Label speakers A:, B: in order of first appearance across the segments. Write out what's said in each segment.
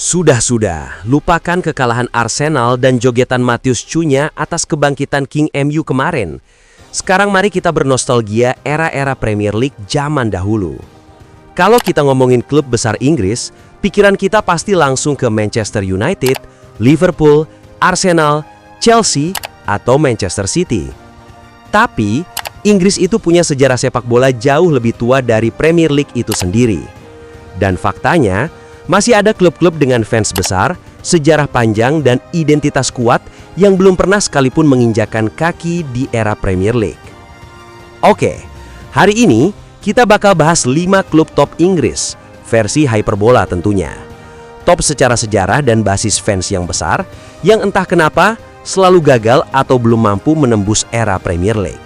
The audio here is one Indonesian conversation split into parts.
A: Sudah, lupakan kekalahan Arsenal dan jogetan Matheus Cunha atas kebangkitan King MU kemarin. Sekarang mari kita bernostalgia era-era Premier League zaman dahulu. Kalau kita ngomongin klub besar Inggris, pikiran kita pasti langsung ke Manchester United, Liverpool, Arsenal, Chelsea, atau Manchester City. Tapi, Inggris itu punya sejarah sepak bola jauh lebih tua dari Premier League itu sendiri. Dan faktanya, masih ada klub-klub dengan fans besar, sejarah panjang, dan identitas kuat yang belum pernah sekalipun menginjakan kaki di era Premier League. Oke, hari ini kita bakal bahas 5 klub top Inggris, versi hyperbola tentunya. Top secara sejarah dan basis fans yang besar, yang entah kenapa selalu gagal atau belum mampu menembus era Premier League.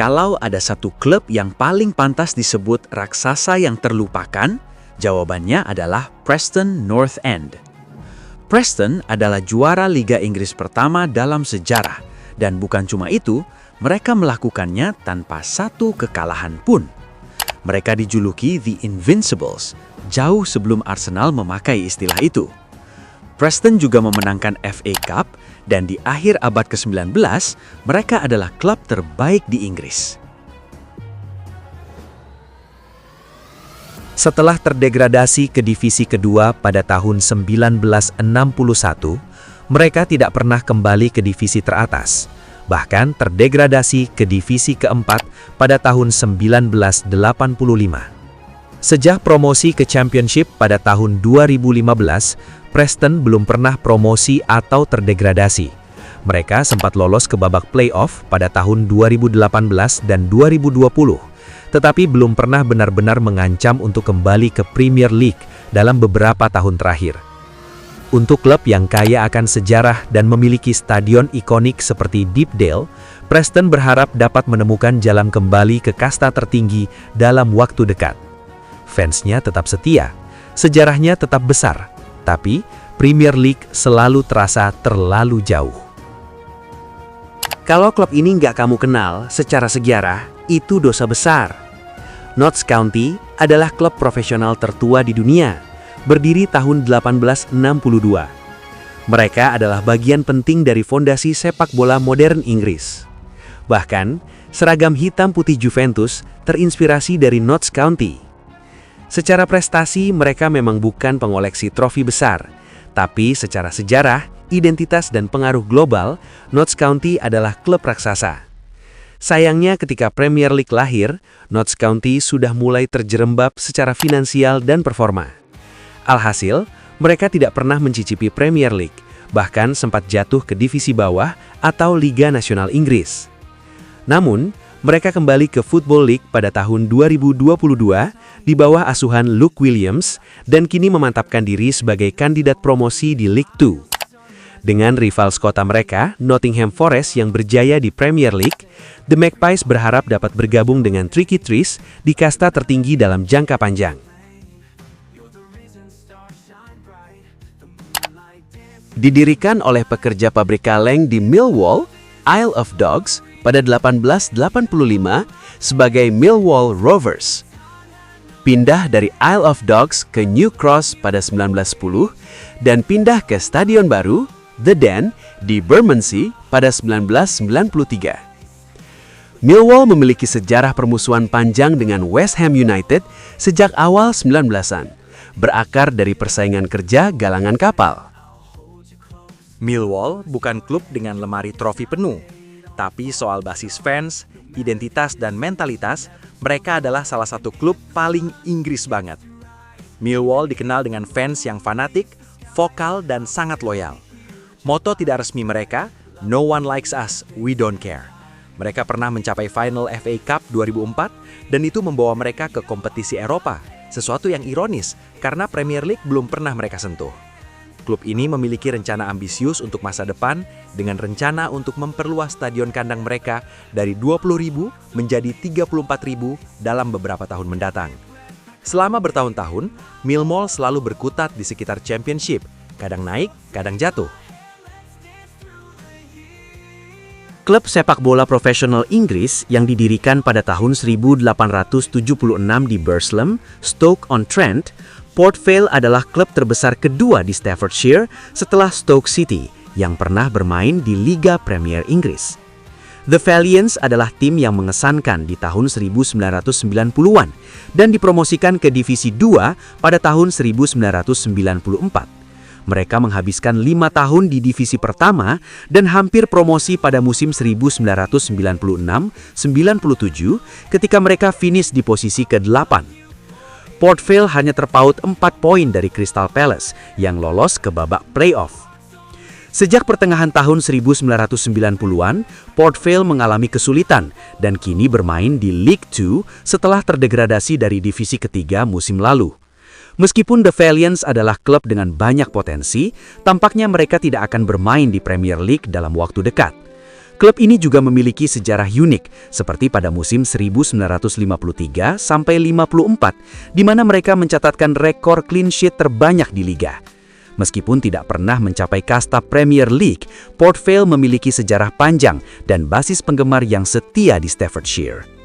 B: Kalau ada satu klub yang paling pantas disebut raksasa yang terlupakan, jawabannya adalah Preston North End. Preston adalah juara Liga Inggris pertama dalam sejarah, dan bukan cuma itu, mereka melakukannya tanpa satu kekalahan pun. Mereka dijuluki The Invincibles, jauh sebelum Arsenal memakai istilah itu. Preston juga memenangkan FA Cup, dan di akhir abad ke-19, mereka adalah klub terbaik di Inggris.
A: Setelah terdegradasi ke divisi kedua pada tahun 1961, mereka tidak pernah kembali ke divisi teratas, bahkan terdegradasi ke divisi keempat pada tahun 1985. Sejak promosi ke Championship pada tahun 2015, Preston belum pernah promosi atau terdegradasi. Mereka sempat lolos ke babak playoff pada tahun 2018 dan 2020, tetapi belum pernah benar-benar mengancam untuk kembali ke Premier League dalam beberapa tahun terakhir. Untuk klub yang kaya akan sejarah dan memiliki stadion ikonik seperti Deepdale, Preston berharap dapat menemukan jalan kembali ke kasta tertinggi dalam waktu dekat. Fansnya tetap setia, sejarahnya tetap besar, tapi Premier League selalu terasa terlalu jauh. Kalau klub ini nggak kamu kenal secara sejarah, itu dosa besar. Notts County adalah klub profesional tertua di dunia, berdiri tahun 1862. Mereka adalah bagian penting dari fondasi sepak bola modern Inggris. Bahkan, seragam hitam putih Juventus terinspirasi dari Notts County. Secara prestasi, mereka memang bukan pengoleksi trofi besar, tapi secara sejarah, identitas dan pengaruh global, Notts County adalah klub raksasa. Sayangnya ketika Premier League lahir, Notts County sudah mulai terjerembab secara finansial dan performa. Alhasil, mereka tidak pernah mencicipi Premier League, bahkan sempat jatuh ke divisi bawah atau Liga Nasional Inggris. Namun, mereka kembali ke Football League pada tahun 2022 di bawah asuhan Luke Williams dan kini memantapkan diri sebagai kandidat promosi di League 2. Dengan rival sekota mereka, Nottingham Forest yang berjaya di Premier League, The Magpies berharap dapat bergabung dengan Tricky Trees di kasta tertinggi dalam jangka panjang. Didirikan oleh pekerja pabrik kaleng di Millwall, Isle of Dogs, pada 1885 sebagai Millwall Rovers. Pindah dari Isle of Dogs ke New Cross pada 1910 dan pindah ke stadion baru, The Den, di Bermondsey pada 1993. Millwall memiliki sejarah permusuhan panjang dengan West Ham United sejak awal 19-an, berakar dari persaingan kerja galangan kapal.
B: Millwall bukan klub dengan lemari trofi penuh, tapi soal basis fans, identitas, dan mentalitas, mereka adalah salah satu klub paling Inggris banget. Millwall dikenal dengan fans yang fanatik, vokal, dan sangat loyal. Moto tidak resmi mereka, "No one likes us, we don't care." Mereka pernah mencapai final FA Cup 2004, dan itu membawa mereka ke kompetisi Eropa, sesuatu yang ironis karena Premier League belum pernah mereka sentuh. Klub ini memiliki rencana ambisius untuk masa depan dengan rencana untuk memperluas stadion kandang mereka dari 20.000 menjadi 34.000 dalam beberapa tahun mendatang. Selama bertahun-tahun, Millwall selalu berkutat di sekitar Championship, kadang naik, kadang jatuh.
A: Klub sepak bola profesional Inggris yang didirikan pada tahun 1876 di Burslem, Stoke-on-Trent, Port Vale adalah klub terbesar kedua di Staffordshire setelah Stoke City yang pernah bermain di Liga Premier Inggris. The Valiants adalah tim yang mengesankan di tahun 1990-an dan dipromosikan ke Divisi 2 pada tahun 1994. Mereka menghabiskan 5 tahun di divisi pertama dan hampir promosi pada musim 1996-97 ketika mereka finish di posisi ke-8. Port Vale hanya terpaut 4 poin dari Crystal Palace yang lolos ke babak playoff. Sejak pertengahan tahun 1990-an, Port Vale mengalami kesulitan dan kini bermain di League 2 setelah terdegradasi dari divisi ketiga musim lalu. Meskipun The Valiants adalah klub dengan banyak potensi, tampaknya mereka tidak akan bermain di Premier League dalam waktu dekat. Klub ini juga memiliki sejarah unik, seperti pada musim 1953-54, di mana mereka mencatatkan rekor clean sheet terbanyak di liga. Meskipun tidak pernah mencapai kasta Premier League, Port Vale memiliki sejarah panjang dan basis penggemar yang setia di Staffordshire.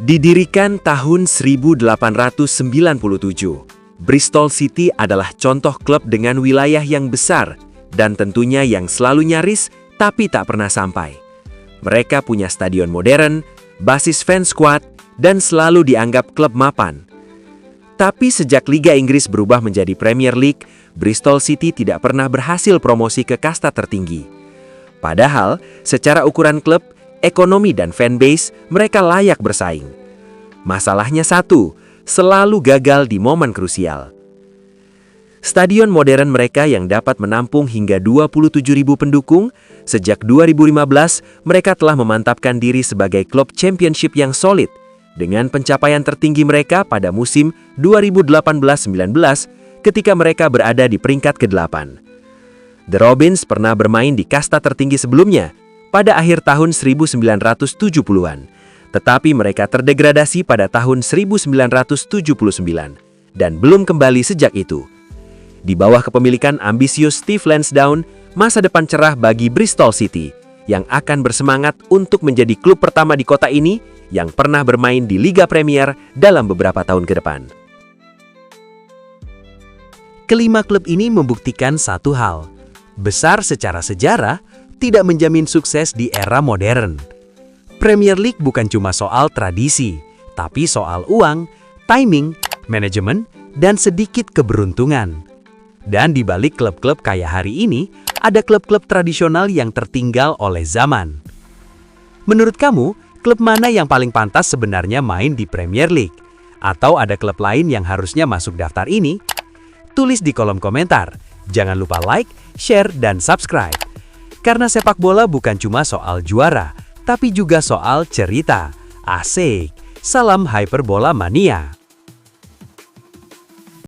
B: Didirikan tahun 1897, Bristol City adalah contoh klub dengan wilayah yang besar dan tentunya yang selalu nyaris tapi tak pernah sampai. Mereka punya stadion modern, basis fans kuat, dan selalu dianggap klub mapan. Tapi sejak Liga Inggris berubah menjadi Premier League, Bristol City tidak pernah berhasil promosi ke kasta tertinggi. Padahal, secara ukuran klub, ekonomi dan fanbase, mereka layak bersaing. Masalahnya satu, selalu gagal di momen krusial. Stadion modern mereka yang dapat menampung hingga 27.000 pendukung, sejak 2015 mereka telah memantapkan diri sebagai klub championship yang solid, dengan pencapaian tertinggi mereka pada musim 2018-19 ketika mereka berada di peringkat ke-8. The Robins pernah bermain di kasta tertinggi sebelumnya, pada akhir tahun 1970-an, tetapi mereka terdegradasi pada tahun 1979 dan belum kembali sejak itu. Di bawah kepemilikan ambisius Steve Lansdowne, masa depan cerah bagi Bristol City yang akan bersemangat untuk menjadi klub pertama di kota ini yang pernah bermain di Liga Premier dalam beberapa tahun ke depan.
A: Kelima klub ini membuktikan satu hal, besar secara sejarah tidak menjamin sukses di era modern. Premier League bukan cuma soal tradisi, tapi soal uang, timing, manajemen, dan sedikit keberuntungan. Dan di balik klub-klub kaya hari ini, ada klub-klub tradisional yang tertinggal oleh zaman. Menurut kamu, klub mana yang paling pantas sebenarnya main di Premier League? Atau ada klub lain yang harusnya masuk daftar ini? Tulis di kolom komentar. Jangan lupa like, share, dan subscribe. Karena sepak bola bukan cuma soal juara, tapi juga soal cerita. Asik. Salam Hyperbola Mania.